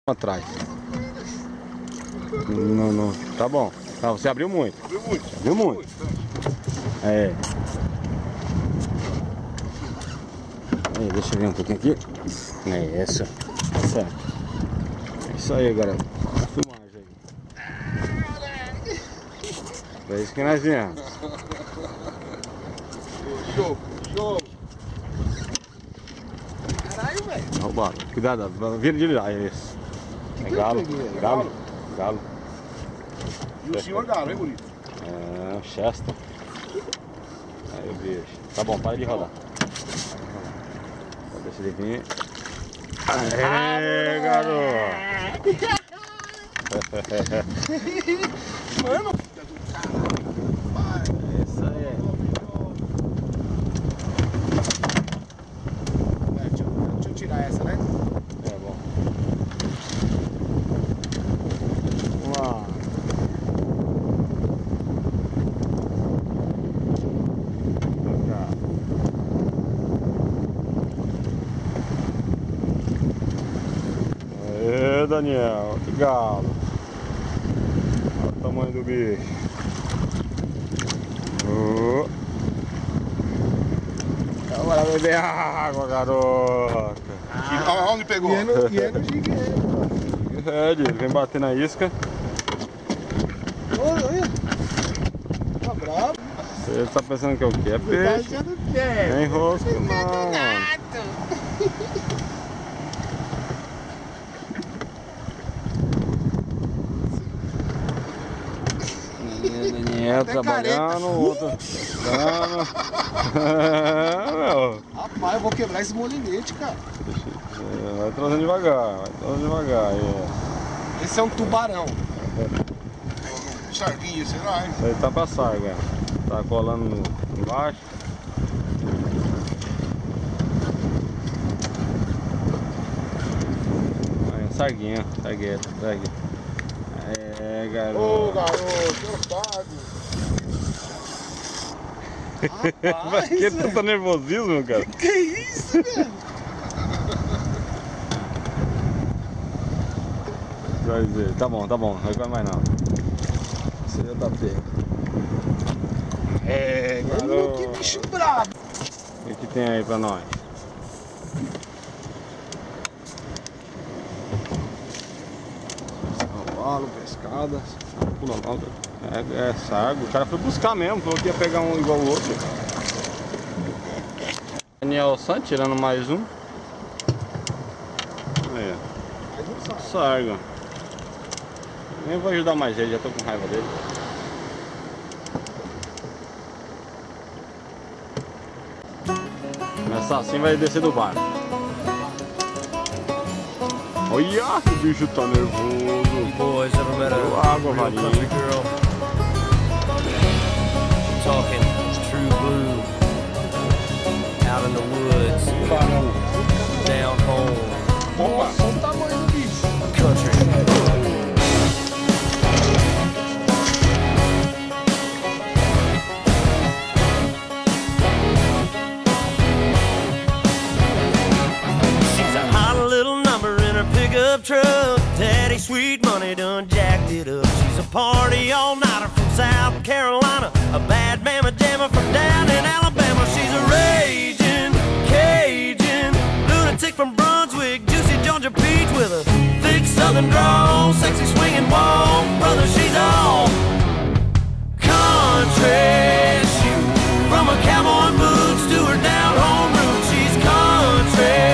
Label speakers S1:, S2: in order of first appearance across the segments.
S1: Atrás. Não. Tá bom. Tá, você abriu muito. Abriu muito. É. Aí, deixa eu ver um pouquinho aqui. É essa. Essa. Isso aí, galera. Filmagem aí. É isso que nós viemos.
S2: Show. Caralho, velho.
S1: Roubado. Cuidado, vira de lá. É isso. É galo. Galo.
S2: E o senhor galo, hein, bonito?
S1: É, Chester. Aí o bicho. Tá bom, para de rodar. Deixa ele vir. Aê, garoto!
S2: Mano,
S1: Isso aí.
S2: deixa eu tirar essa, né?
S1: É bom. Vamos lá. Aê, Daniel, que galo. Olha o tamanho do bicho. Agora beber água, garota.
S2: Onde pegou? E é no gigueiro.
S1: Ele vem bater na isca.
S2: Olha. Tá bravo.
S1: Você tá pensando que é o quê? É peixe. É enrosco, não. Daniel trabalhando, outro.
S2: Rapaz, eu vou quebrar esse molinete, cara.
S1: Vai trazendo devagar, é.
S2: Esse é um tubarão. Sarguinha, será, hein?
S1: Isso aí tá pra sarga. Tá colando embaixo. Aí, sarguinha. É, garoto.
S2: Ô, garoto, otário.
S1: Mas que tanto nervosismo, cara?
S2: Que isso, velho?
S1: Vai ver. Tá bom, não vai mais não. Você já tá pego. É, garoto.
S2: Que bicho brabo.
S1: O que tem aí pra nós? Cavalo, pescada, pula logo. É sargo. O cara foi buscar mesmo, falou que ia pegar um igual o outro. Daniel Santos tirando mais um. Aí, sargo. Nem vou ajudar mais ele, já tô com raiva dele. Começar assim vai descer do barco. Olha, que bicho tá nervoso.
S3: Boys ever met a
S1: Água,
S3: real
S1: varinha.
S3: country girl? Talking true blue, out in the woods, down home,
S2: Nossa, olha o tamanho do bicho.
S3: country. She's a hot little number in her pickup truck. Daddy sweet money done jacked it up. She's a party all-nighter from South Carolina, a bad mama jammer from down in Alabama. She's a raging Cajun lunatic from Brunswick, juicy Georgia peach with a thick southern drawl, sexy swinging walk. Brother, she's all country. Shoot, from her cowboy boots to her down home roots, she's country.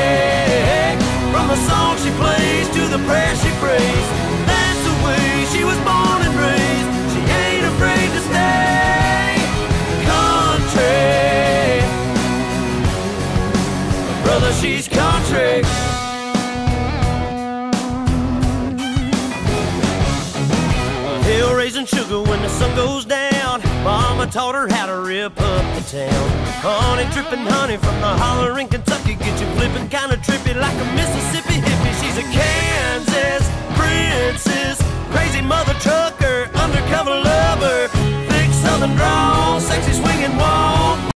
S3: From the song she plays to the prayer she prays, that's the way she was born and raised. She ain't afraid to stay country. Brother, she's country. Hill raising sugar when the sun goes down. Mama taught her how to rip up the town. Honey dripping honey from the holler in Kentucky, get you flipping kinda trippy like a Mississippi hippie. She's a Kansas princess, crazy mother trucker, undercover lover, thick southern drawl, sexy swinging wall.